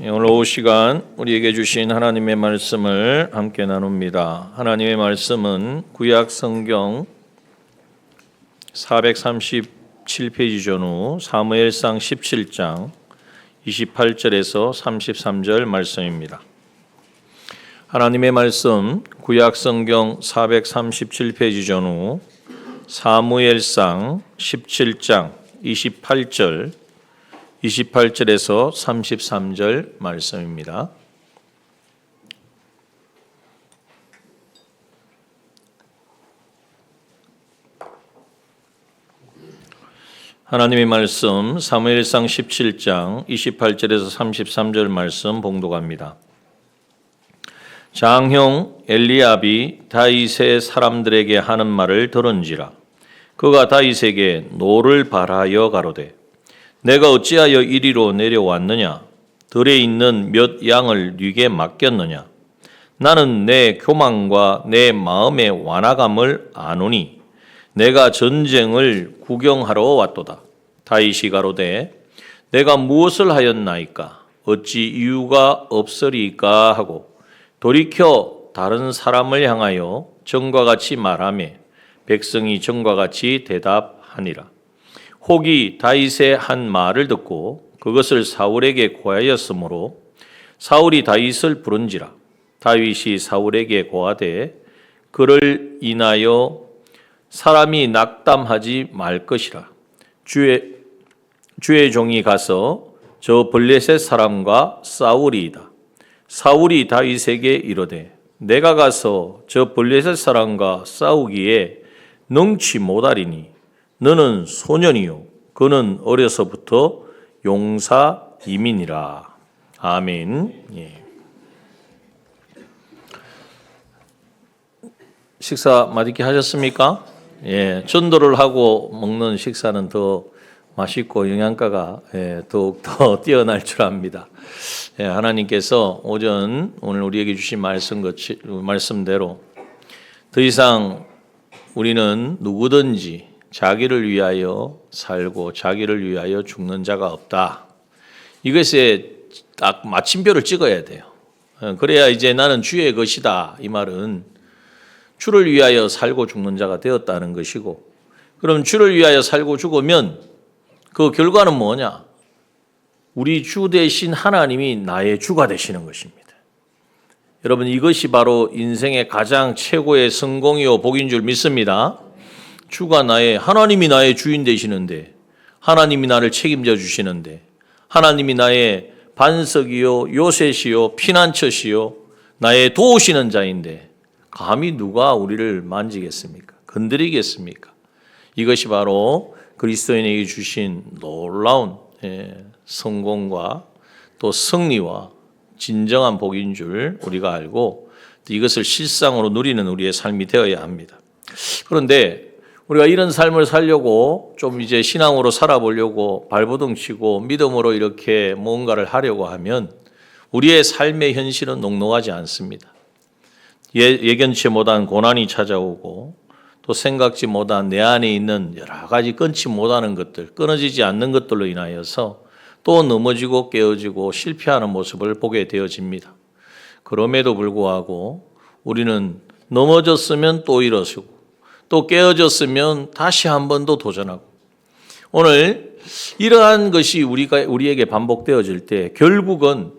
오늘 오후 시간 우리에게 주신 하나님의 말씀을 함께 나눕니다. 하나님의 말씀은 구약 성경 437페이지 전후 사무엘상 17장 28절에서 33절 말씀입니다. 하나님의 말씀 구약 성경 437페이지 전후 사무엘상 17장 28절에서 33절 말씀입니다. 하나님의 말씀 사무엘상 17장 28절에서 33절 말씀 봉독합니다. 장형 엘리압이 다윗의 사람들에게 하는 말을 들은지라. 그가 다윗에게 노를 발하여 가로되 내가 어찌하여 이리로 내려왔느냐? 들에 있는 몇 양을 네게 맡겼느냐? 나는 내 교만과 내 마음의 완악함을 아노니 내가 전쟁을 구경하러 왔도다. 다윗이 가로되 내가 무엇을 하였나이까? 어찌 이유가 없으리까? 하고 돌이켜 다른 사람을 향하여 전과 같이 말하며 백성이 전과 같이 대답하니라. 혹이 다윗의 한 말을 듣고 그것을 사울에게 고하였으므로 사울이 다윗을 부른지라. 다윗이 사울에게 고하되 그를 인하여 사람이 낙담하지 말 것이라. 주의 종이 가서 저 블레셋 사람과 싸우리이다. 사울이 다윗에게 이르되 내가 가서 저 블레셋 사람과 싸우기에 능치 못하리니 너는 소년이요 그는 어려서부터 용사임이니라. 아멘. 예. 식사 맛있게 하셨습니까? 예, 전도를 하고 먹는 식사는 더 맛있고 영양가가 더욱 더 뛰어날 줄 압니다. 예, 하나님께서 오늘 우리에게 주신 말씀대로 더 이상 우리는 누구든지 자기를 위하여 살고 자기를 위하여 죽는 자가 없다. 이것에 딱 마침표를 찍어야 돼요. 그래야 이제 나는 주의 것이다. 이 말은 주를 위하여 살고 죽는 자가 되었다는 것이고, 그럼 주를 위하여 살고 죽으면 그 결과는 뭐냐? 우리 주 대신 하나님이 나의 주가 되시는 것입니다. 여러분, 이것이 바로 인생의 가장 최고의 성공이요 복인 줄 믿습니다. 하나님이 나의 주인 되시는데, 하나님이 나를 책임져 주시는데, 하나님이 나의 반석이요, 요새시요, 피난처시요, 나의 도우시는 자인데, 감히 누가 우리를 만지겠습니까? 건드리겠습니까? 이것이 바로 그리스도인에게 주신 놀라운 성공과 또 승리와 진정한 복인 줄 우리가 알고, 이것을 실상으로 누리는 우리의 삶이 되어야 합니다. 그런데 우리가 이런 삶을 살려고 좀 이제 신앙으로 살아보려고 발버둥 치고 믿음으로 이렇게 뭔가를 하려고 하면 우리의 삶의 현실은 녹록하지 않습니다. 예견치 못한 고난이 찾아오고 또 생각지 못한 내 안에 있는 여러 가지 끊지 못하는 것들, 끊어지지 않는 것들로 인하여서 또 넘어지고 깨어지고 실패하는 모습을 보게 되어집니다. 그럼에도 불구하고 우리는 넘어졌으면 또 일어서고 또 깨어졌으면 다시 한 번 더 도전하고, 오늘 이러한 것이 우리에게 반복되어질 때 결국은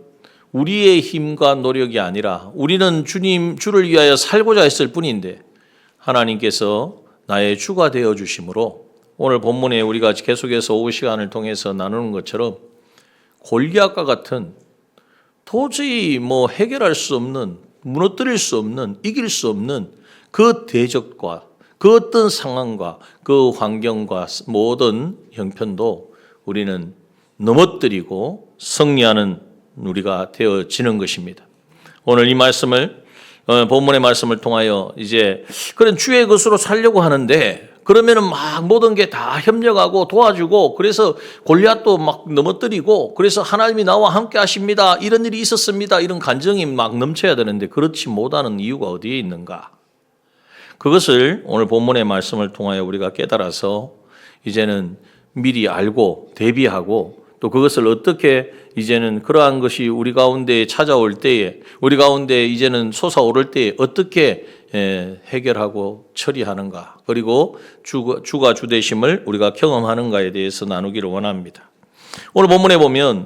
우리의 힘과 노력이 아니라 우리는 주를 위하여 살고자 했을 뿐인데 하나님께서 나의 주가 되어 주심으로 오늘 본문에 우리가 계속해서 오후 시간을 통해서 나누는 것처럼 골리앗과 같은 도저히 해결할 수 없는, 무너뜨릴 수 없는, 이길 수 없는 그 대적과 그 어떤 상황과 그 환경과 모든 형편도 우리는 넘어뜨리고 승리하는 우리가 되어지는 것입니다. 오늘 이 말씀을 본문의 말씀을 통하여 이제 그런 주의 것으로 살려고 하는데 그러면은 막 모든 게 다 협력하고 도와주고 그래서 골리앗도 막 넘어뜨리고 그래서 하나님이 나와 함께 하십니다. 이런 일이 있었습니다. 이런 간증이 막 넘쳐야 되는데 그렇지 못하는 이유가 어디에 있는가? 그것을 오늘 본문의 말씀을 통하여 우리가 깨달아서 이제는 미리 알고 대비하고 또 그것을 어떻게 이제는 그러한 것이 우리 가운데 찾아올 때에, 우리 가운데 이제는 솟아오를 때에 어떻게 해결하고 처리하는가, 그리고 주가 주되심을 우리가 경험하는가에 대해서 나누기를 원합니다. 오늘 본문에 보면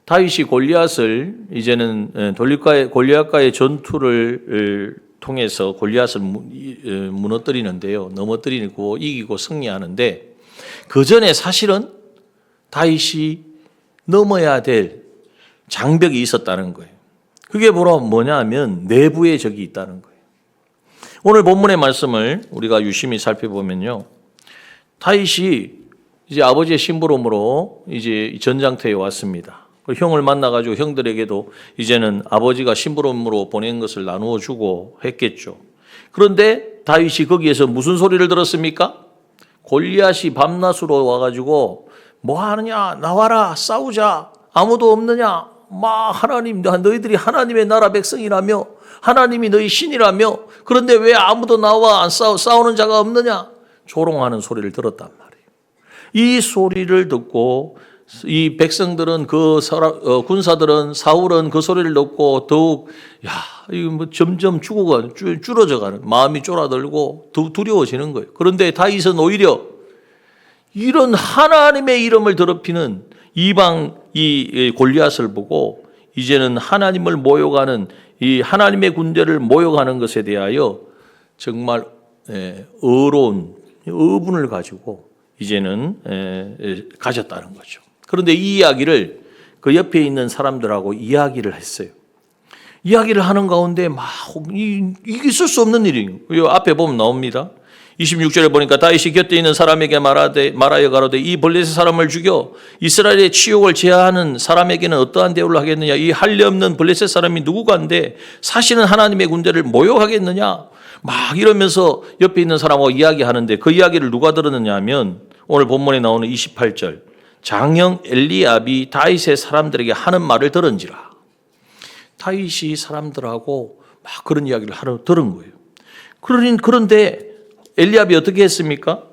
다윗이 골리앗을 이제는 골리앗과의 전투를 통해서 골리앗을 무너뜨리는데요, 넘어뜨리고 이기고 승리하는데, 그 전에 사실은 다윗이 넘어야 될 장벽이 있었다는 거예요. 그게 뭐냐 하면 내부의 적이 있다는 거예요. 오늘 본문의 말씀을 우리가 유심히 살펴보면요, 다윗이 이제 아버지의 심부름으로 이제 전장터에 왔습니다. 형을 만나가지고 형들에게도 이제는 아버지가 심부름으로 보낸 것을 나누어 주고 했겠죠. 그런데 다윗이 거기에서 무슨 소리를 들었습니까? 골리앗이 밤낮으로 와가지고 뭐 하느냐, 나와라, 싸우자, 아무도 없느냐, 하나님, 너희들이 하나님의 나라 백성이라며, 하나님이 너희 신이라며, 그런데 왜 아무도 나와 안 싸우는 자가 없느냐, 조롱하는 소리를 들었단 말이에요. 이 소리를 듣고 이 백성들은, 군사들은, 사울은 그 소리를 듣고 더욱 이거 뭐 점점 줄어져가는, 마음이 쫄아들고 두려워지는 거예요. 그런데 다윗은 오히려 이런 하나님의 이름을 더럽히는 이방 이 골리앗을 보고 이제는 하나님을 모욕하는, 이 하나님의 군대를 모욕하는 것에 대하여 정말 어려운 어분을 가지고 이제는 가졌다는 거죠. 그런데 이 이야기를 그 옆에 있는 사람들하고 이야기를 했어요. 이야기를 하는 가운데 이게 있을 수 없는 일이에요. 앞에 보면 나옵니다. 26절에 보니까 다윗이 곁에 있는 사람에게 말하여 가로되 이 블레셋 사람을 죽여 이스라엘의 치욕을 제하는 사람에게는 어떠한 대우를 하겠느냐? 이 할례 없는 블레셋 사람이 누구간데 사실은 하나님의 군대를 모욕하겠느냐? 이러면서 옆에 있는 사람하고 이야기하는데, 그 이야기를 누가 들었느냐 하면 오늘 본문에 나오는 28절, 장형 엘리압이 다윗의 사람들에게 하는 말을 들은지라. 다윗이 사람들하고 그런 이야기를 들은 거예요. 그런데 엘리압이 어떻게 했습니까?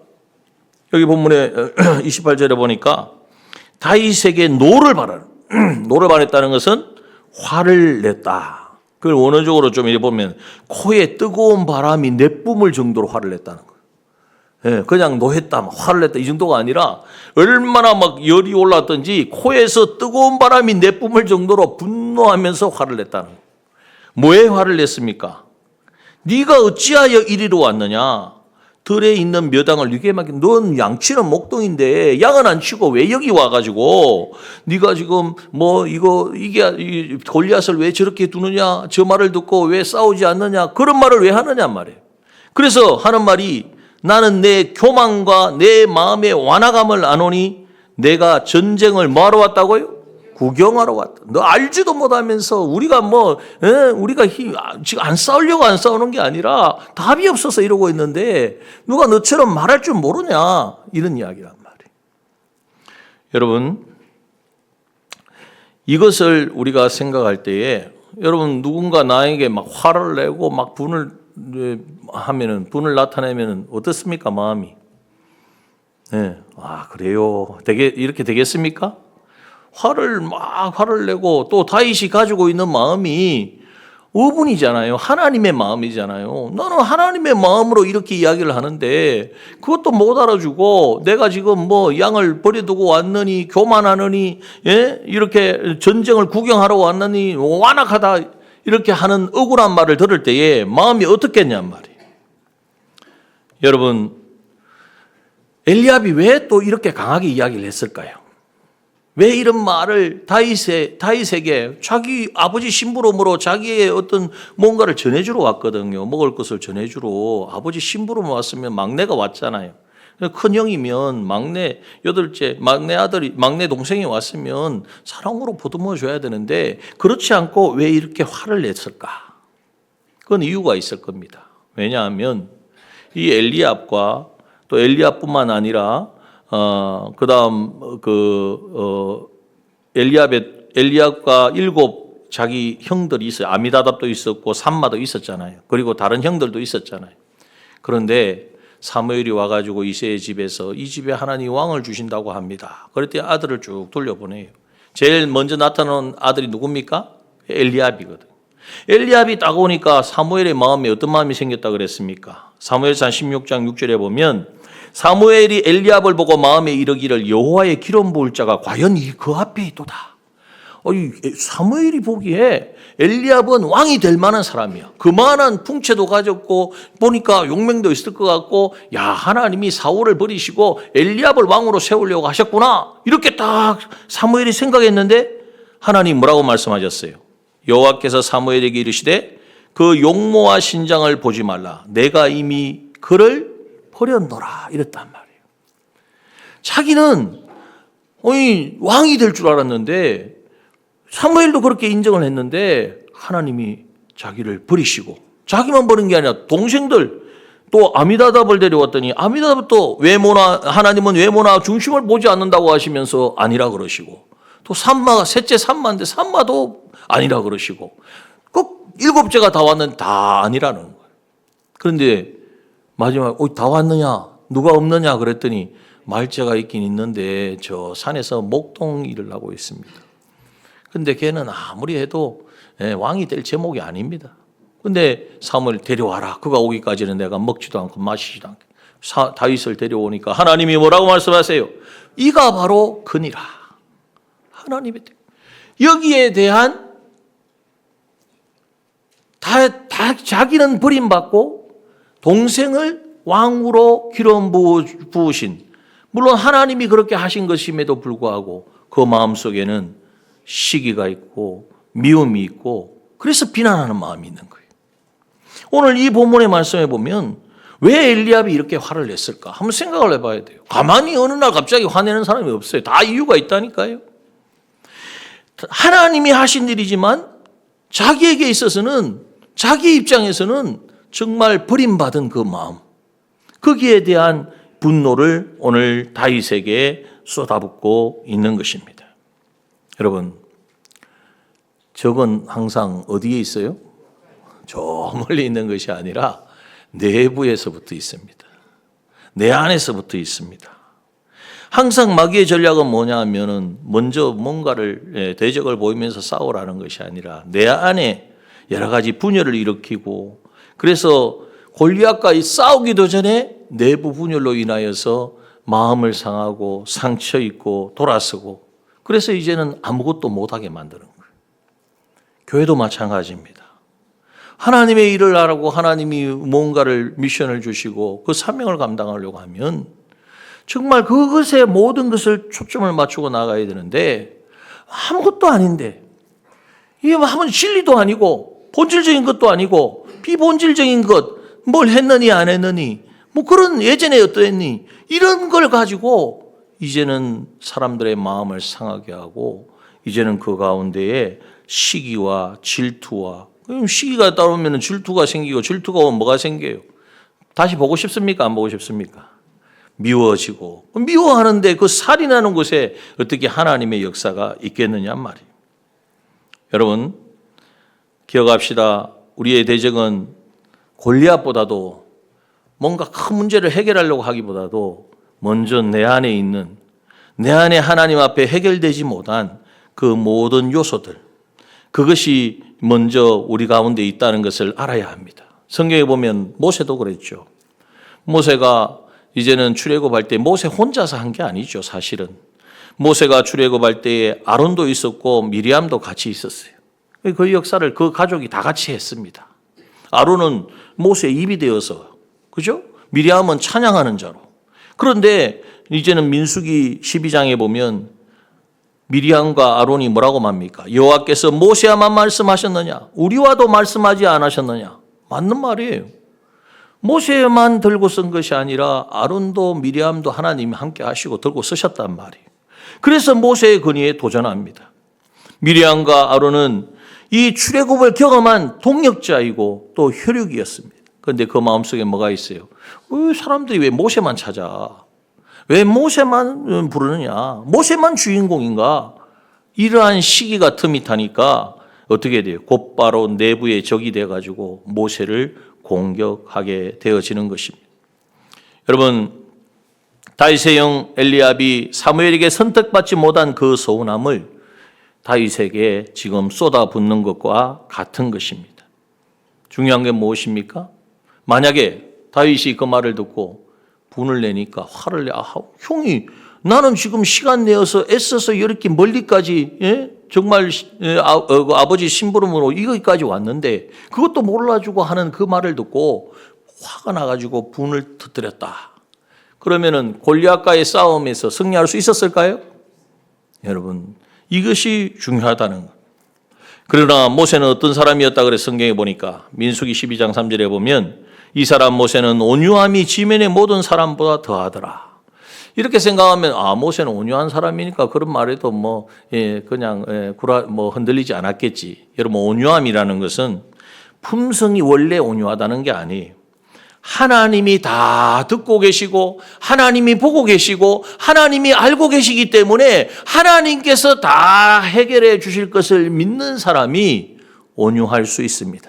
여기 본문에 28절에 보니까 다윗에게 노를 발했다는 것은 화를 냈다. 그걸 원어적으로 좀 보면 코에 뜨거운 바람이 내뿜을 정도로 화를 냈다는 거예요. 그냥 노했다, 화를 냈다 이 정도가 아니라 얼마나 열이 올랐든지 코에서 뜨거운 바람이 내뿜을 정도로 분노하면서 화를 냈다는 거예요. 뭐에 화를 냈습니까? 네가 어찌하여 이리로 왔느냐? 들에 있는 묘당을 네게 맡긴, 넌 양치는 목동인데 양은 안 치고 왜 여기 와가지고 네가 지금 이게 골리앗을 왜 저렇게 두느냐, 저 말을 듣고 왜 싸우지 않느냐, 그런 말을 왜 하느냐 말이에요. 그래서 하는 말이, 나는 내 교만과 내 마음의 완화감을 아노니 내가 전쟁을 뭐하러 왔다고요? 구경하러 왔다. 너 알지도 못하면서 우리가 지금 안 싸우려고 안 싸우는 게 아니라 답이 없어서 이러고 있는데 누가 너처럼 말할 줄 모르냐, 이런 이야기란 말이에요. 여러분, 이것을 우리가 생각할 때에 여러분, 누군가 나에게 화를 내고 분을 나타내면 어떻습니까, 마음이? 그래요. 이렇게 되겠습니까? 화를 내고, 또 다윗이 가지고 있는 마음이 어분이잖아요. 하나님의 마음이잖아요. 나는 하나님의 마음으로 이렇게 이야기를 하는데 그것도 못 알아주고, 내가 지금 양을 버려두고 왔느니, 교만하느니, 이렇게 전쟁을 구경하러 왔느니, 완악하다, 이렇게 하는 억울한 말을 들을 때에 마음이 어떻겠냔 말이에요. 여러분, 엘리압이 왜 또 이렇게 강하게 이야기를 했을까요? 왜 이런 말을 다윗에게 자기 아버지 심부름으로 자기의 어떤 뭔가를 전해주러 왔거든요. 먹을 것을 전해주러 아버지 심부름 왔으면 막내가 왔잖아요. 큰 형이면 여덟째 막내 아들이, 막내 동생이 왔으면 사랑으로 보듬어 줘야 되는데 그렇지 않고 왜 이렇게 화를 냈을까? 그건 이유가 있을 겁니다. 왜냐하면 이 엘리압과 또 엘리압뿐만 아니라 엘리압과 7 자기 형들이 있어요. 아미다답도 있었고 삼마도 있었잖아요. 그리고 다른 형들도 있었잖아요. 그런데 사무엘이 와가지고 이새의 집에서 이 집에 하나님 왕을 주신다고 합니다. 그랬더니 아들을 쭉 돌려보내요. 제일 먼저 나타나는 아들이 누굽니까? 엘리압이거든. 엘리압이 딱 오니까 사무엘의 마음에 어떤 마음이 생겼다 그랬습니까? 사무엘상 16장 6절에 보면 사무엘이 엘리압을 보고 마음에 이르기를 여호와의 기름 부을 자가 과연 그 앞에 있도다. 사무엘이 보기에 엘리압은 왕이 될 만한 사람이야. 그만한 풍채도 가졌고 보니까 용맹도 있을 것 같고, 야, 하나님이 사울을 버리시고 엘리압을 왕으로 세우려고 하셨구나, 이렇게 딱 사무엘이 생각했는데 하나님 뭐라고 말씀하셨어요? 여호와께서 사무엘에게 이르시되 그 용모와 신장을 보지 말라, 내가 이미 그를 버렸노라, 이랬단 말이에요. 자기는 왕이 될 줄 알았는데, 사무엘도 그렇게 인정을 했는데 하나님이 자기를 버리시고, 자기만 버린 게 아니라 동생들 또 아미다답을 데려왔더니 아미다답도 외모나, 하나님은 외모나 중심을 보지 않는다고 하시면서 아니라 그러시고, 또 삼마가 셋째 삼마인데 삼마도 아니라 그러시고, 꼭 일곱째가 다 왔는데 다 아니라는 거예요. 그런데 마지막에 다 왔느냐, 누가 없느냐 그랬더니 말째가 있긴 있는데 저 산에서 목동 일을 하고 있습니다. 근데 걔는 아무리 해도 왕이 될 제목이 아닙니다. 근데 사무엘 데려와라. 그가 오기까지는 내가 먹지도 않고 마시지도 않고. 다윗을 데려오니까 하나님이 뭐라고 말씀하세요? 이가 바로 그니라. 하나님의 여기에 대한 자기는 버림받고 동생을 왕으로 기름 부으신, 물론 하나님이 그렇게 하신 것임에도 불구하고 그 마음속에는 시기가 있고 미움이 있고, 그래서 비난하는 마음이 있는 거예요. 오늘 이 본문의 말씀에 보면 왜 엘리압이 이렇게 화를 냈을까 한번 생각을 해봐야 돼요. 가만히 어느 날 갑자기 화내는 사람이 없어요. 다 이유가 있다니까요. 하나님이 하신 일이지만 자기에게 있어서는, 자기 입장에서는 정말 버림받은 그 마음, 거기에 대한 분노를 오늘 다윗에게 쏟아붓고 있는 것입니다. 여러분, 적은 항상 어디에 있어요? 저 멀리 있는 것이 아니라 내부에서부터 있습니다. 내 안에서부터 있습니다. 항상 마귀의 전략은 뭐냐 하면은 먼저 뭔가를 대적을 보이면서 싸우라는 것이 아니라 내 안에 여러 가지 분열을 일으키고, 그래서 골리앗과 싸우기도 전에 내부 분열로 인하여서 마음을 상하고 상처 있고 돌아서고, 그래서 이제는 아무것도 못하게 만드는 거예요. 교회도 마찬가지입니다. 하나님의 일을 하라고 하나님이 뭔가를 미션을 주시고 그 사명을 감당하려고 하면 정말 그것에 모든 것을 초점을 맞추고 나가야 되는데, 아무것도 아닌데, 이게 하면 진리도 아니고 본질적인 것도 아니고 비본질적인 것, 뭘 했느니 안 했느니, 뭐 그런 예전에 어떠했니, 이런 걸 가지고 이제는 사람들의 마음을 상하게 하고, 이제는 그 가운데에 시기와 질투와, 시기가 따르면 질투가 생기고, 질투가 오면 뭐가 생겨요? 다시 보고 싶습니까? 안 보고 싶습니까? 미워지고, 미워하는데 그 살인하는 곳에 어떻게 하나님의 역사가 있겠느냐 말이에요. 여러분, 기억합시다. 우리의 대적은 골리앗보다도, 뭔가 큰 문제를 해결하려고 하기보다도 먼저 내 안에 있는, 내 안에 하나님 앞에 해결되지 못한 그 모든 요소들, 그것이 먼저 우리 가운데 있다는 것을 알아야 합니다. 성경에 보면 모세도 그랬죠. 모세가 이제는 출애굽할 때 모세 혼자서 한 게 아니죠. 사실은 모세가 출애굽할 때에 아론도 있었고 미리암도 같이 있었어요. 그 역사를 그 가족이 다 같이 했습니다. 아론은 모세의 입이 되어서, 그죠? 미리암은 찬양하는 자로. 그런데 이제는 민수기 12장에 보면 미리암과 아론이 뭐라고 말합니까? 여호와께서 모세와만 말씀하셨느냐? 우리와도 말씀하지 않으셨느냐? 맞는 말이에요. 모세만 들고 쓴 것이 아니라 아론도 미리암도 하나님이 함께 하시고 들고 쓰셨단 말이에요. 그래서 모세의 권위에 도전합니다. 미리암과 아론은 이 출애굽을 경험한 동역자이고 또 혈육이었습니다. 그런데 그 마음속에 뭐가 있어요? 사람들이 왜 모세만 찾아? 왜 모세만 부르느냐? 모세만 주인공인가? 이러한 시기가 틈이 타니까 어떻게 돼요? 곧바로 내부의 적이 돼가지고 모세를 공격하게 되어지는 것입니다. 여러분, 다윗의 형 엘리압이 사무엘에게 선택받지 못한 그 서운함을 다윗에게 지금 쏟아붓는 것과 같은 것입니다. 중요한 게 무엇입니까? 만약에 다윗이 그 말을 듣고 분을 내니까 화를 내. 형이 나는 지금 시간 내어서 애써서 이렇게 멀리까지 정말 아버지 심부름으로 여기까지 왔는데 그것도 몰라주고 하는 그 말을 듣고 화가 나가지고 분을 터뜨렸다. 그러면은 골리앗과의 싸움에서 승리할 수 있었을까요? 여러분, 이것이 중요하다는 것. 그러나 모세는 어떤 사람이었다 그래 성경에 보니까 민수기 12장 3절에 보면 이 사람 모세는 온유함이 지면의 모든 사람보다 더하더라. 이렇게 생각하면 모세는 온유한 사람이니까 그런 말에도 그냥 흔들리지 않았겠지. 여러분, 온유함이라는 것은 품성이 원래 온유하다는 게 아니에요. 하나님이 다 듣고 계시고 하나님이 보고 계시고 하나님이 알고 계시기 때문에 하나님께서 다 해결해 주실 것을 믿는 사람이 온유할 수 있습니다.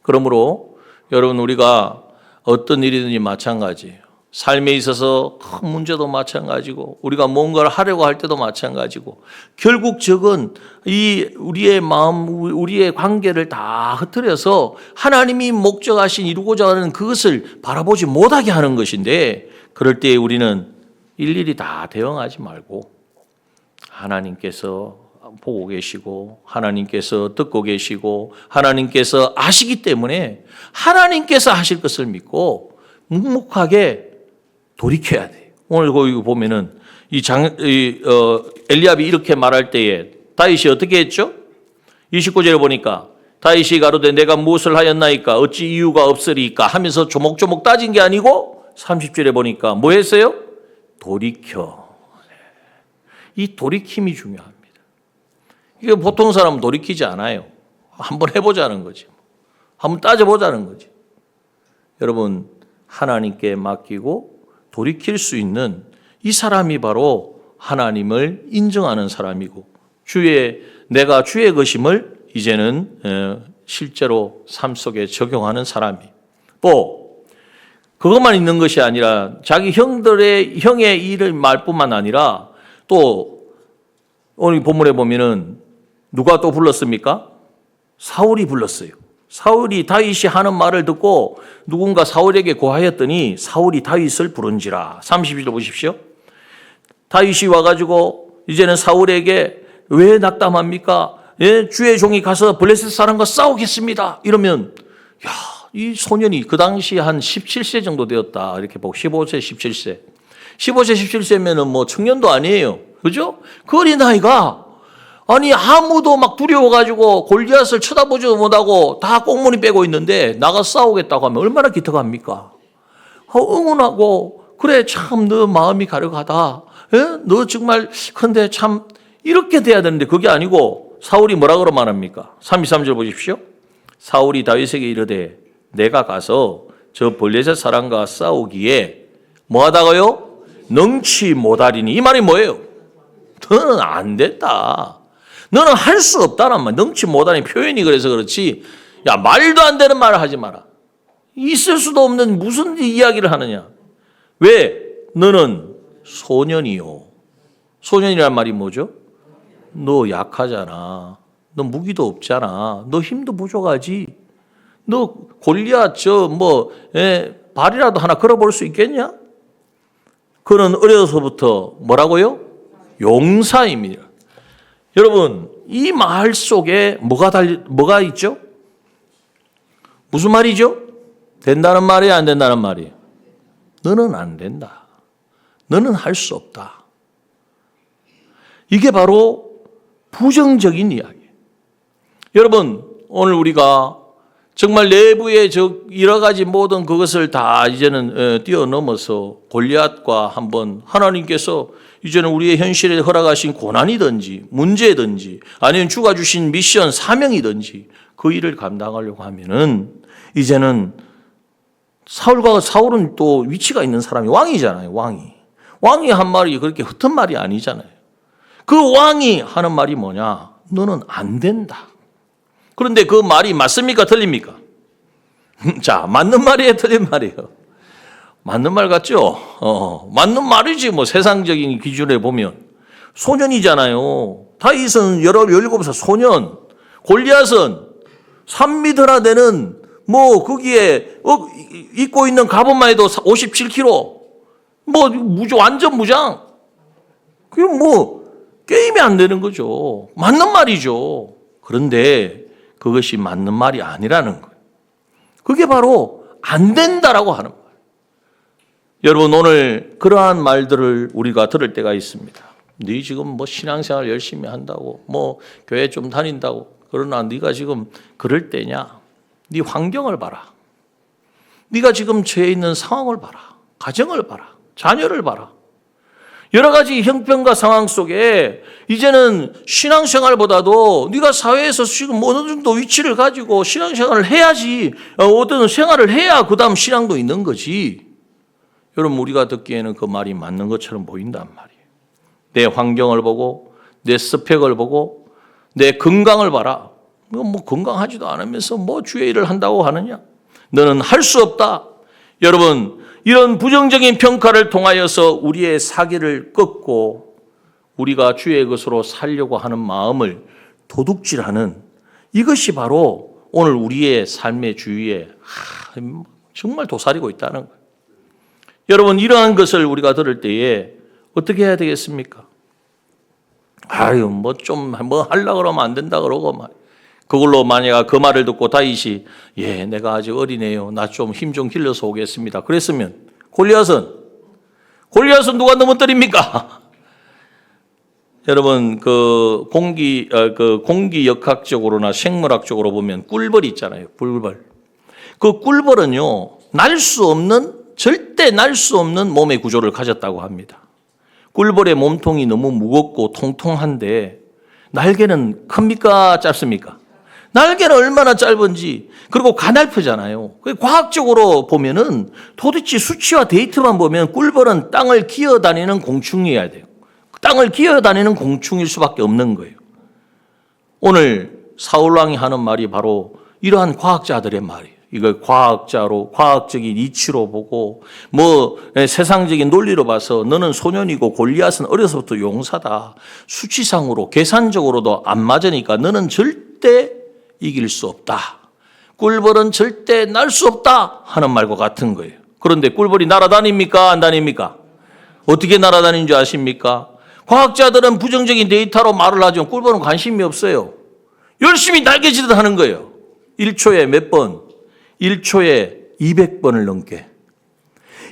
그러므로 여러분, 우리가 어떤 일이든지 마찬가지예요. 삶에 있어서 큰 문제도 마찬가지고 우리가 뭔가를 하려고 할 때도 마찬가지고 결국 적은 우리의 마음, 우리의 관계를 다 흐트려서 하나님이 목적하신 이루고자 하는 그것을 바라보지 못하게 하는 것인데, 그럴 때 우리는 일일이 다 대응하지 말고 하나님께서 보고 계시고 하나님께서 듣고 계시고 하나님께서 아시기 때문에 하나님께서 하실 것을 믿고 묵묵하게 돌이켜야 돼요. 오늘 거기 보면은 엘리압이 이렇게 말할 때에 다윗이 어떻게 했죠? 29절에 보니까 다윗이 가로되 내가 무엇을 하였나이까 어찌 이유가 없으리까 하면서 조목조목 따진 게 아니고 30절에 보니까 뭐 했어요? 돌이켜. 이 돌이킴이 중요합니다. 이게 보통 사람은 돌이키지 않아요. 한번 해보자는 거지. 한번 따져보자는 거지. 여러분, 하나님께 맡기고 돌이킬 수 있는 이 사람이 바로 하나님을 인정하는 사람이고 내가 주의 것임을 이제는 실제로 삶 속에 적용하는 사람이, 또 그것만 있는 것이 아니라 자기 형의 일을 말 뿐만 아니라 또 오늘 본문에 보면은 누가 또 불렀습니까? 사울이 불렀어요. 사울이 다윗이 하는 말을 듣고 누군가 사울에게 고하였더니 사울이 다윗을 부른지라. 30절 보십시오. 다윗이 와가지고 이제는 사울에게 왜 낙담합니까? 주의 종이 가서 블레셋 사람과 싸우겠습니다. 이러면 이 소년이 그 당시 한 17세 정도 되었다. 이렇게 보고 15세, 17세. 15세, 17세면은 청년도 아니에요. 그죠? 그 어린 나이가 아무도 막 두려워가지고 골리앗을 쳐다보지도 못하고 다 꽁무니 빼고 있는데 나가서 싸우겠다고 하면 얼마나 기특합니까? 응원하고 그래 참 너 마음이 가려가다. 너 정말 근데 참 이렇게 돼야 되는데 그게 아니고 사울이 뭐라 그러 말합니까? 33절 보십시오. 사울이 다윗에게 이르되 내가 가서 저 블레셋 사람과 싸우기에 뭐하다가요? 능치 못하리니. 이 말이 뭐예요? 너는 안 됐다. 너는 할 수 없다란 말. 능치 못하니 표현이 그래서 그렇지. 말도 안 되는 말을 하지 마라. 있을 수도 없는 무슨 이야기를 하느냐. 왜? 너는 소년이요. 소년이란 말이 뭐죠? 너 약하잖아. 너 무기도 없잖아. 너 힘도 부족하지. 너 골리앗 발이라도 하나 걸어볼 수 있겠냐? 그는 어려서부터 뭐라고요? 용사입니다. 여러분, 이 말 속에 뭐가 있죠? 무슨 말이죠? 된다는 말이에요, 안 된다는 말이에요? 너는 안 된다. 너는 할 수 없다. 이게 바로 부정적인 이야기예요. 여러분, 오늘 우리가 정말 내부의 여러 가지 모든 그것을 다 이제는 뛰어넘어서 골리앗과 한번 하나님께서 이제는 우리의 현실에 허락하신 고난이든지 문제든지 아니면 주가 주신 미션 사명이든지 그 일을 감당하려고 하면은 이제는 사울은 또 위치가 있는 사람이 왕이잖아요. 왕이 한 말이 그렇게 흩은 말이 아니잖아요. 그 왕이 하는 말이 뭐냐? 너는 안 된다. 그런데 그 말이 맞습니까? 틀립니까? 자, 맞는 말이에요? 틀린 말이에요? 맞는 말 같죠? 맞는 말이지. 뭐 세상적인 기준에 보면 소년이잖아요. 다윗은 17살 소년, 골리앗은 3미터나 되는 뭐 거기에 입고 있는 갑옷만 해도 57kg, 뭐 완전 무장. 그게 뭐 게임이 안 되는 거죠. 맞는 말이죠. 그런데 그것이 맞는 말이 아니라는 거예요. 그게 바로 안 된다라고 하는 거예요. 여러분, 오늘 그러한 말들을 우리가 들을 때가 있습니다. 네 지금 뭐 신앙생활 열심히 한다고, 뭐 교회 좀 다닌다고, 그러나 네가 지금 그럴 때냐? 네 환경을 봐라. 네가 지금 처해 있는 상황을 봐라. 가정을 봐라. 자녀를 봐라. 여러 가지 형편과 상황 속에 이제는 신앙생활보다도 네가 사회에서 지금 어느 정도 위치를 가지고 신앙생활을 해야지, 어떤 생활을 해야 그 다음 신앙도 있는 거지. 여러분, 우리가 듣기에는 그 말이 맞는 것처럼 보인단 말이에요. 내 환경을 보고, 내 스펙을 보고, 내 건강을 봐라. 뭐 건강하지도 않으면서 뭐 주의 일을 한다고 하느냐? 너는 할 수 없다. 여러분, 이런 부정적인 평가를 통하여서 우리의 사기를 꺾고 우리가 주의 것으로 살려고 하는 마음을 도둑질하는, 이것이 바로 오늘 우리의 삶의 주위에 정말 도사리고 있다는 거예요. 여러분, 이러한 것을 우리가 들을 때에 어떻게 해야 되겠습니까? 뭐 하려고 그러면 안 된다 그러고 그걸로 만약 그 말을 듣고 다윗이 내가 아직 어리네요. 나 좀 힘 좀 길러서 오겠습니다. 그랬으면 골리앗은 누가 넘어뜨립니까? 여러분, 그 공기역학적으로나 생물학적으로 보면 꿀벌이 있잖아요. 꿀벌. 그 꿀벌은요, 절대 날 수 없는 몸의 구조를 가졌다고 합니다. 꿀벌의 몸통이 너무 무겁고 통통한데 날개는 큽니까? 짧습니까? 날개는 얼마나 짧은지, 그리고 가냘프잖아요. 과학적으로 보면은 도대체 수치와 데이터만 보면 꿀벌은 땅을 기어다니는 공충이어야 돼요. 땅을 기어다니는 공충일 수밖에 없는 거예요. 오늘 사울왕이 하는 말이 바로 이러한 과학자들의 말이에요. 이걸 과학적인 이치로 보고 세상적인 논리로 봐서 너는 소년이고 골리앗은 어려서부터 용사다. 수치상으로 계산적으로도 안 맞으니까 너는 절대 이길 수 없다. 꿀벌은 절대 날 수 없다 하는 말과 같은 거예요. 그런데 꿀벌이 날아다닙니까? 안 다닙니까? 어떻게 날아다니는 줄 아십니까? 과학자들은 부정적인 데이터로 말을 하지만 꿀벌은 관심이 없어요. 열심히 날개짓을 하는 거예요. 1초에 몇 번? 1초에 200번을 넘게.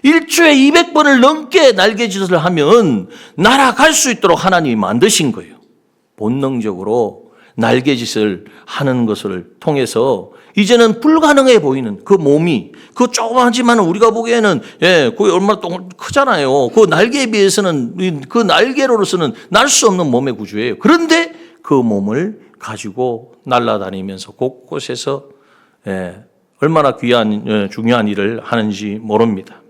1초에 200번을 넘게 날개짓을 하면 날아갈 수 있도록 하나님이 만드신 거예요. 본능적으로 날개짓을 하는 것을 통해서 이제는 불가능해 보이는 그 몸이, 그 조그마하지만 우리가 보기에는 그게 얼마나 크잖아요. 그 날개에 비해서는, 그 날개로서는 날 수 없는 몸의 구조예요. 그런데 그 몸을 가지고 날아다니면서 곳곳에서 얼마나 중요한 일을 하는지 모릅니다.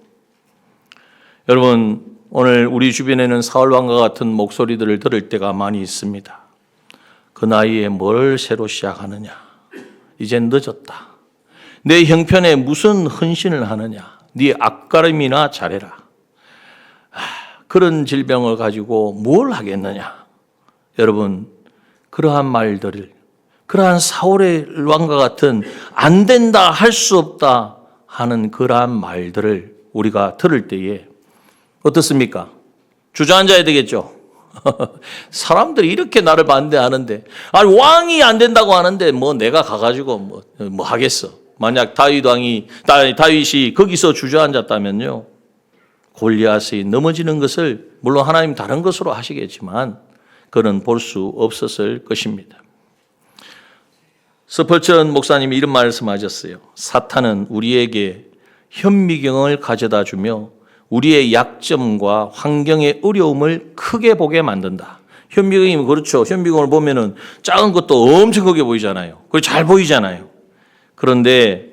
여러분, 오늘 우리 주변에는 사울왕과 같은 목소리들을 들을 때가 많이 있습니다. 그 나이에 뭘 새로 시작하느냐? 이젠 늦었다. 내 형편에 무슨 헌신을 하느냐? 네 앞가림이나 잘해라. 그런 질병을 가지고 뭘 하겠느냐? 여러분, 그러한 말들을, 그러한 사울의 왕과 같은 안 된다, 할 수 없다 하는 그러한 말들을 우리가 들을 때에 어떻습니까? 주저앉아야 되겠죠. 사람들이 이렇게 나를 반대하는데, 왕이 안 된다고 하는데 내가 가가지고 뭐 하겠어. 만약 다윗이 거기서 주저앉았다면요, 골리앗이 넘어지는 것을 물론 하나님 다른 것으로 하시겠지만 그는 볼 수 없었을 것입니다. 스펄전 목사님이 이런 말씀하셨어요. 사탄은 우리에게 현미경을 가져다 주며 우리의 약점과 환경의 어려움을 크게 보게 만든다. 현미경이면 그렇죠. 현미경을 보면은 작은 것도 엄청 크게 보이잖아요. 그게 잘 보이잖아요. 그런데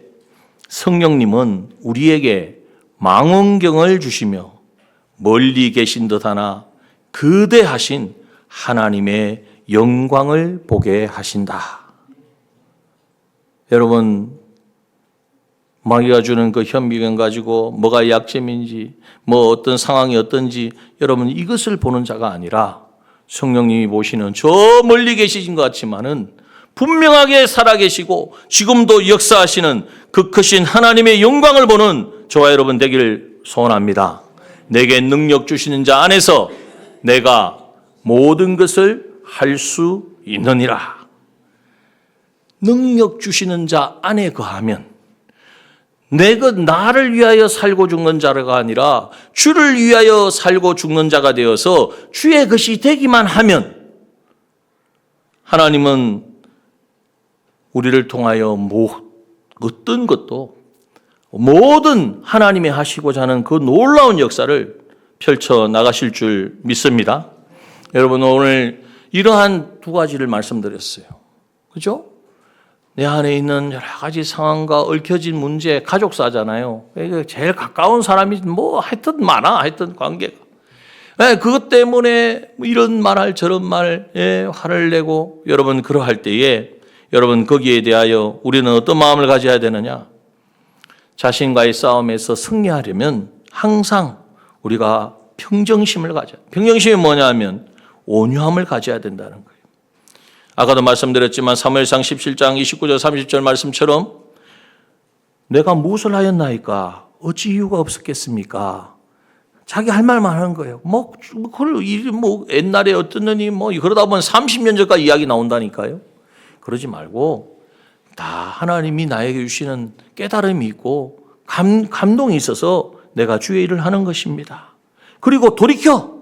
성령님은 우리에게 망원경을 주시며 멀리 계신 듯하나 거대하신 하나님의 영광을 보게 하신다. 여러분, 마귀가 주는 그 현미경 가지고 뭐가 약점인지, 뭐 어떤 상황이 어떤지 여러분 이것을 보는 자가 아니라 성령님이 보시는 저 멀리 계시신 것 같지만은 분명하게 살아계시고 지금도 역사하시는 그 크신 하나님의 영광을 보는 저와 여러분 되기를 소원합니다. 내게 능력 주시는 자 안에서 내가 모든 것을 할 수 있느니라. 능력 주시는 자 안에 거하면 내가 나를 위하여 살고 죽는 자가 아니라 주를 위하여 살고 죽는 자가 되어서 주의 것이 되기만 하면 하나님은 우리를 통하여 어떤 것도 모든 하나님이 하시고자 하는 그 놀라운 역사를 펼쳐 나가실 줄 믿습니다. 여러분 오늘 이러한 두 가지를 말씀드렸어요. 그죠? 내 안에 있는 여러 가지 상황과 얽혀진 문제, 가족사잖아요. 제일 가까운 사람이 뭐 하여튼 많아, 하여튼 관계가. 그것 때문에 이런 말할 저런 말에 화를 내고 여러분 그러할 때에 여러분 거기에 대하여 우리는 어떤 마음을 가져야 되느냐? 자신과의 싸움에서 승리하려면 항상 우리가 평정심을 가져야 돼요. 평정심이 뭐냐면 온유함을 가져야 된다는 거예요. 아까도 말씀드렸지만 사무엘상 17장 29절 30절 말씀처럼 내가 무엇을 하였나이까 어찌 이유가 없었겠습니까? 자기 할 말만 하는 거예요. 뭐 옛날에 어떻느니 뭐 그러다 보면 30년 전까지 이야기 나온다니까요. 그러지 말고 다 하나님이 나에게 주시는 깨달음이 있고 감동이 있어서 내가 주의 일을 하는 것입니다. 그리고 돌이켜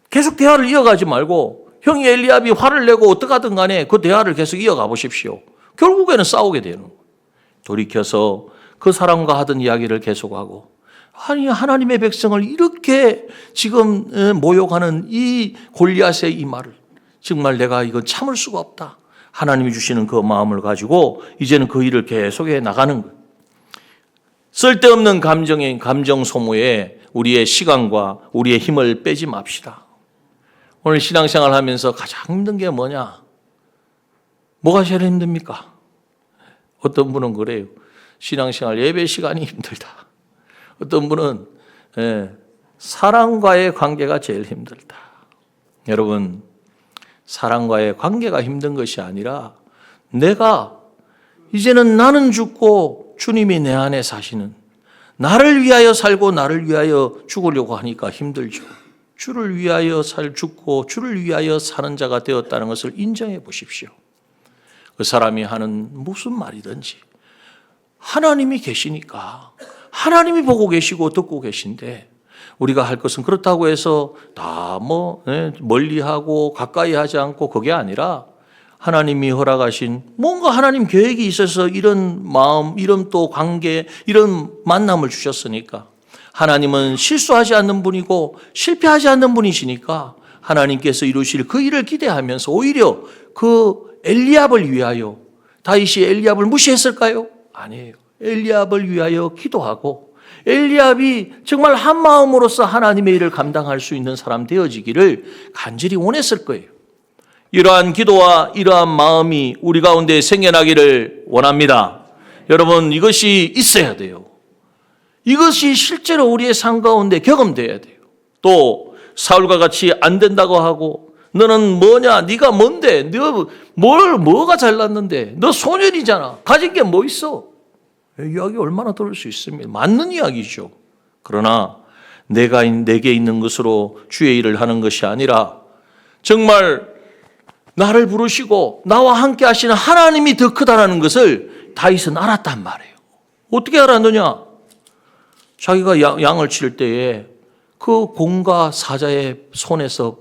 계속 대화를 이어가지 말고 형이 엘리압이 화를 내고 어떡하든 간에 그 대화를 계속 이어가 보십시오. 결국에는 싸우게 되는 거예요. 돌이켜서 그 사람과 하던 이야기를 계속하고 아니 하나님의 백성을 이렇게 지금 모욕하는 이 골리앗의 이 말을 정말 내가 이건 참을 수가 없다. 하나님이 주시는 그 마음을 가지고 이제는 그 일을 계속해 나가는 거예요. 쓸데없는 감정 소모에 우리의 시간과 우리의 힘을 빼지 맙시다. 오늘 신앙생활 하면서 가장 힘든 게 뭐냐? 뭐가 제일 힘듭니까? 어떤 분은 그래요. 신앙생활 예배 시간이 힘들다. 어떤 분은 사랑과의 관계가 제일 힘들다. 여러분 사랑과의 관계가 힘든 것이 아니라 내가 이제는 나는 죽고 주님이 내 안에 사시는 나를 위하여 살고 나를 위하여 죽으려고 하니까 힘들죠. 주를 위하여 죽고 주를 위하여 사는 자가 되었다는 것을 인정해 보십시오. 그 사람이 하는 무슨 말이든지 하나님이 계시니까 하나님이 보고 계시고 듣고 계신데 우리가 할 것은 그렇다고 해서 다 멀리하고 가까이 하지 않고 그게 아니라 하나님이 허락하신 뭔가 하나님 계획이 있어서 이런 마음, 이런 또 관계, 이런 만남을 주셨으니까 하나님은 실수하지 않는 분이고 실패하지 않는 분이시니까 하나님께서 이루실 그 일을 기대하면서 오히려 그 엘리압을 위하여 다윗이 엘리압을 무시했을까요? 아니에요. 엘리압을 위하여 기도하고 엘리압이 정말 한 마음으로서 하나님의 일을 감당할 수 있는 사람 되어지기를 간절히 원했을 거예요. 이러한 기도와 이러한 마음이 우리 가운데 생겨나기를 원합니다. 여러분 이것이 있어야 돼요. 이것이 실제로 우리의 삶 가운데 경험돼야 돼요. 또 사울과 같이 안 된다고 하고 너는 뭐냐? 네가 뭔데? 너 뭐가 잘났는데? 너 소년이잖아. 가진 게 뭐 있어? 이야기 얼마나 들을 수 있습니다. 맞는 이야기죠. 그러나 내게 있는 것으로 주의 일을 하는 것이 아니라 정말 나를 부르시고 나와 함께 하시는 하나님이 더 크다는 것을 다윗은 알았단 말이에요. 어떻게 알았느냐? 자기가 양을 칠 때에 그 공과 사자의 손에서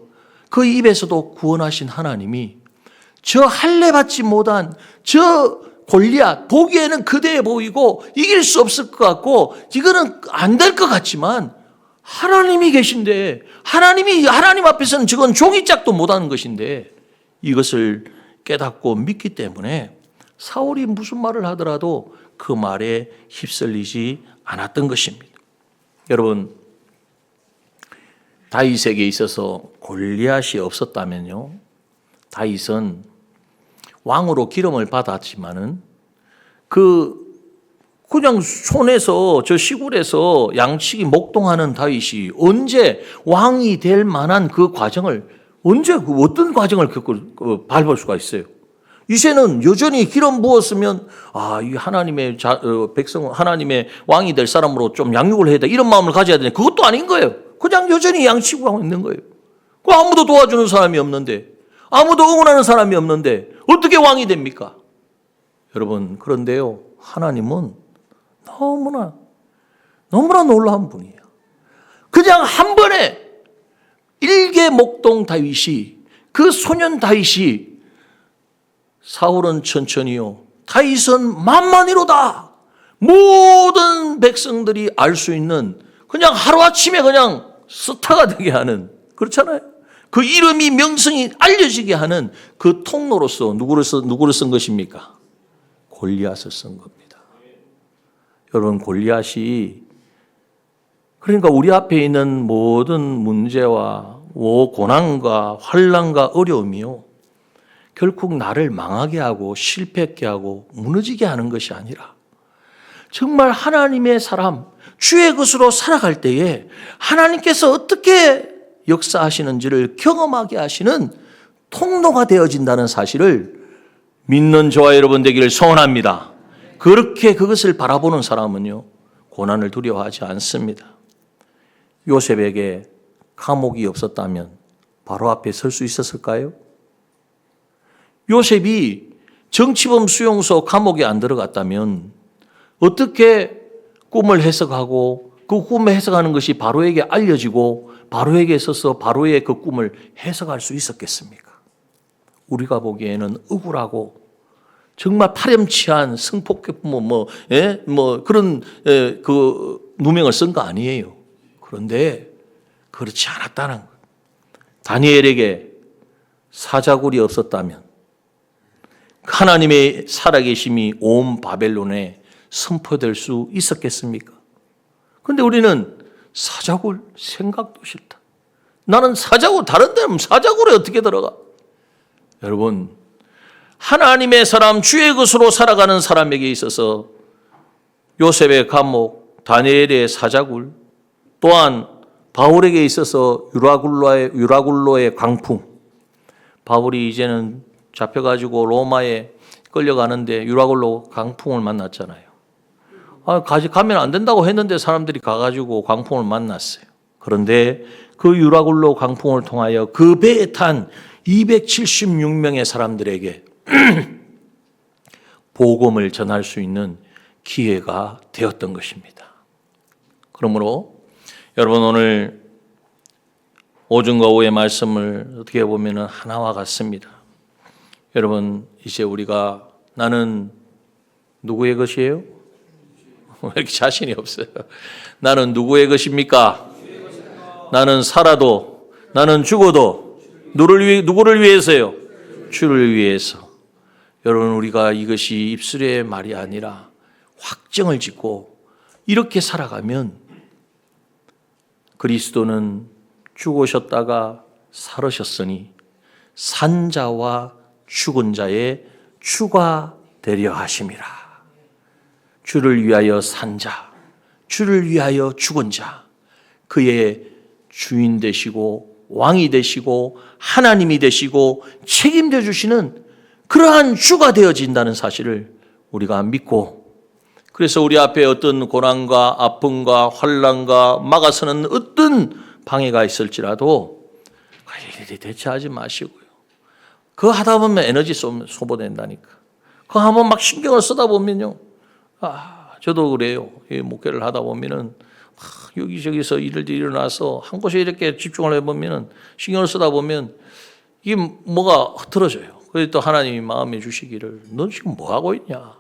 그 입에서도 구원하신 하나님이 저 할례 받지 못한 저 골리앗 보기에는 그대해 보이고 이길 수 없을 것 같고 이거는 안 될 것 같지만 하나님이 계신데 하나님 앞에서는 저건 종이짝도 못하는 것인데 이것을 깨닫고 믿기 때문에 사울이 무슨 말을 하더라도 그 말에 휩쓸리지 않았던 것입니다. 여러분 다윗에게 있어서 골리앗이 없었다면요 다윗은 왕으로 기름을 받았지만은 그 그냥 손에서 저 시골에서 양치기 목동하는 다윗이 언제 왕이 될 만한 그 과정을 언제 어떤 과정을 밟을 수가 있어요? 이제는 여전히 기름 부었으면 이 하나님의 백성 하나님의 왕이 될 사람으로 좀 양육을 해야 돼 이런 마음을 가져야 되는데 그것도 아닌 거예요. 그냥 여전히 양치고 하고 있는 거예요. 아무도 도와주는 사람이 없는데 아무도 응원하는 사람이 없는데 어떻게 왕이 됩니까? 여러분 그런데요 하나님은 너무나 놀라운 분이에요. 그냥 한 번에 일개 목동 다윗이 그 소년 다윗이 사울은 천천히요 다윗은 만만이로다 모든 백성들이 알 수 있는 그냥 하루아침에 그냥 스타가 되게 하는 그렇잖아요. 그 이름이 명성이 알려지게 하는 그 통로로서 누구를 쓴 것입니까? 골리앗을 쓴 겁니다. 여러분 골리앗이 그러니까 우리 앞에 있는 모든 문제와 고난과 환난과 어려움이요 결국 나를 망하게 하고 실패하게 하고 무너지게 하는 것이 아니라 정말 하나님의 사람 주의 것으로 살아갈 때에 하나님께서 어떻게 역사하시는지를 경험하게 하시는 통로가 되어진다는 사실을 믿는 저와 여러분 되기를 소원합니다. 그렇게 그것을 바라보는 사람은요 고난을 두려워하지 않습니다. 요셉에게 감옥이 없었다면 바로 앞에 설 수 있었을까요? 요셉이 정치범 수용소 감옥에 안 들어갔다면 어떻게 꿈을 해석하고 그 꿈을 해석하는 것이 바로에게 알려지고 바로에게 있어서 바로의 그 꿈을 해석할 수 있었겠습니까? 우리가 보기에는 억울하고 정말 파렴치한 성폭력 그런 그 누명을 쓴 거 아니에요. 그런데 그렇지 않았다는 거예요. 다니엘에게 사자굴이 없었다면 하나님의 살아계심이 온 바벨론에 선포될 수 있었겠습니까? 그런데 우리는 사자굴 생각도 싫다. 나는 사자굴 다른 데는 사자굴에 어떻게 들어가? 여러분 하나님의 사람 주의 것으로 살아가는 사람에게 있어서 요셉의 감옥, 다니엘의 사자굴, 또한 바울에게 있어서 유라굴로의 광풍. 바울이 이제는 잡혀가지고 로마에 끌려가는데 유라굴로 광풍을 만났잖아요. 가면 안 된다고 했는데 사람들이 가가지고 광풍을 만났어요. 그런데 그 유라굴로 광풍을 통하여 그 배에 탄 276명의 사람들에게 복음을 전할 수 있는 기회가 되었던 것입니다. 그러므로 여러분 오늘 오전과 오후의 말씀을 어떻게 보면 하나와 같습니다. 여러분 이제 우리가 나는 누구의 것이에요? 왜 이렇게 자신이 없어요? 나는 누구의 것입니까? 나는 살아도 나는 죽어도 누구를 위해서요? 주를 위해서. 여러분 우리가 이것이 입술의 말이 아니라 확정을 짓고 이렇게 살아가면 그리스도는 죽으셨다가 살으셨으니 산 자와 죽은 자의 주가 되려 하심이라. 주를 위하여 산 자, 주를 위하여 죽은 자, 그의 주인 되시고 왕이 되시고 하나님이 되시고 책임져 주시는 그러한 주가 되어진다는 사실을 우리가 믿고, 그래서 우리 앞에 어떤 고난과 아픔과 환난과 막아서는 어떤 방해가 있을지라도 일일이 대처하지 마시고요. 그거 하다 보면 에너지 소모된다니까. 그거 한번 막 신경을 쓰다 보면요. 저도 그래요. 목회를 하다 보면은 여기저기서 일들이 일어나서 한 곳에 이렇게 집중을 해보면은 신경을 쓰다 보면 이게 뭐가 흐트러져요. 그래서 또 하나님이 마음에 주시기를 너 지금 뭐 하고 있냐?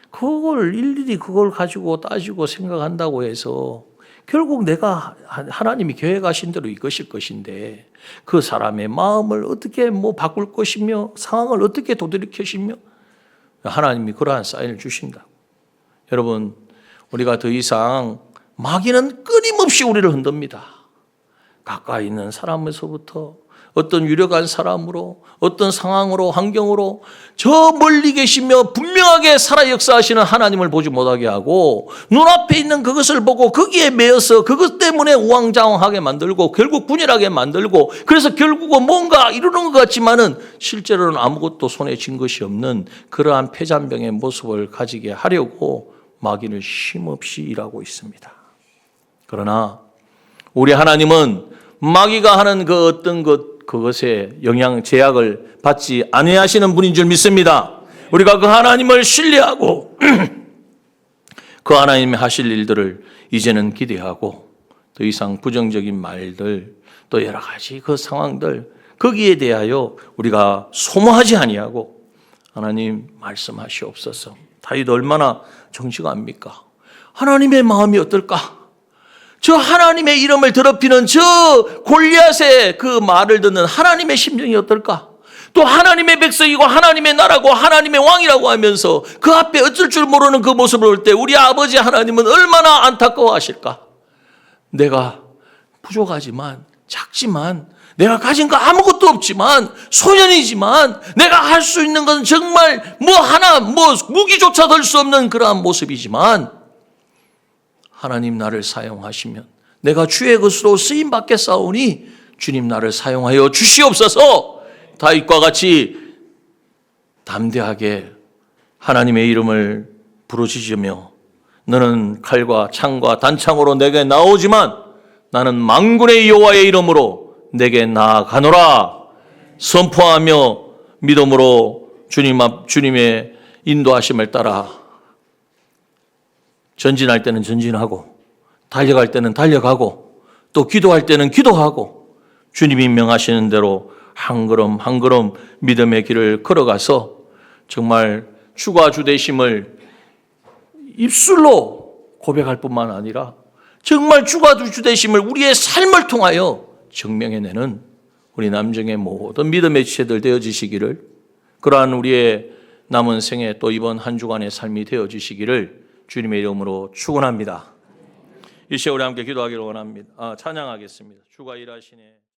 그걸 일일이 그걸 가지고 따지고 생각한다고 해서 결국 내가 하나님이 계획하신 대로 이것일 것인데 그 사람의 마음을 어떻게 바꿀 것이며 상황을 어떻게 도드리켜시며 하나님이 그러한 사인을 주신다. 여러분 우리가 더 이상 마귀는 끊임없이 우리를 흔듭니다. 가까이 있는 사람에서부터 어떤 유력한 사람으로, 어떤 상황으로, 환경으로 저 멀리 계시며 분명하게 살아 역사하시는 하나님을 보지 못하게 하고 눈앞에 있는 그것을 보고 거기에 매여서 그것 때문에 우왕좌왕하게 만들고 결국 분열하게 만들고 그래서 결국은 뭔가 이루는 것 같지만은 실제로는 아무것도 손에 쥔 것이 없는 그러한 폐잔병의 모습을 가지게 하려고 마귀는 쉼없이 일하고 있습니다. 그러나 우리 하나님은 마귀가 하는 그 어떤 그것에 영향, 제약을 받지 아니하시는 분인 줄 믿습니다. 우리가 그 하나님을 신뢰하고 그 하나님의 하실 일들을 이제는 기대하고 더 이상 부정적인 말들 또 여러 가지 그 상황들 거기에 대하여 우리가 소모하지 아니하고 하나님 말씀하시옵소서. 다윗 얼마나 정치가 압니까? 하나님의 마음이 어떨까? 저 하나님의 이름을 더럽히는 저 골리앗의 그 말을 듣는 하나님의 심정이 어떨까? 또 하나님의 백성이고 하나님의 나라고 하나님의 왕이라고 하면서 그 앞에 어쩔 줄 모르는 그 모습을 볼 때 우리 아버지 하나님은 얼마나 안타까워하실까? 내가 부족하지만 작지만 내가 가진 거 아무것도 없지만 소년이지만 내가 할 수 있는 건 정말 무기조차 들 수 없는 그러한 모습이지만 하나님 나를 사용하시면 내가 주의 것으로 쓰임 받겠사오니 주님 나를 사용하여 주시옵소서. 다윗과 같이 담대하게 하나님의 이름을 부르짖으며 너는 칼과 창과 단창으로 내게 나오지만 나는 만군의 여호와의 이름으로 내게 나아가노라 선포하며 믿음으로 주님의 인도하심을 따라 전진할 때는 전진하고 달려갈 때는 달려가고 또 기도할 때는 기도하고 주님이 명하시는 대로 한 걸음 한 걸음 믿음의 길을 걸어가서 정말 주가 주 되심을 입술로 고백할 뿐만 아니라 정말 주가 주 되심을 우리의 삶을 통하여 증명해내는 우리 남정의 모든 믿음의 지체들 되어지시기를 그러한 우리의 남은 생애 또 이번 한 주간의 삶이 되어지시기를 주님의 이름으로 축원합니다. 이 시간 우리 함께 기도하기를 원합니다. 찬양하겠습니다. 주가 일하시네.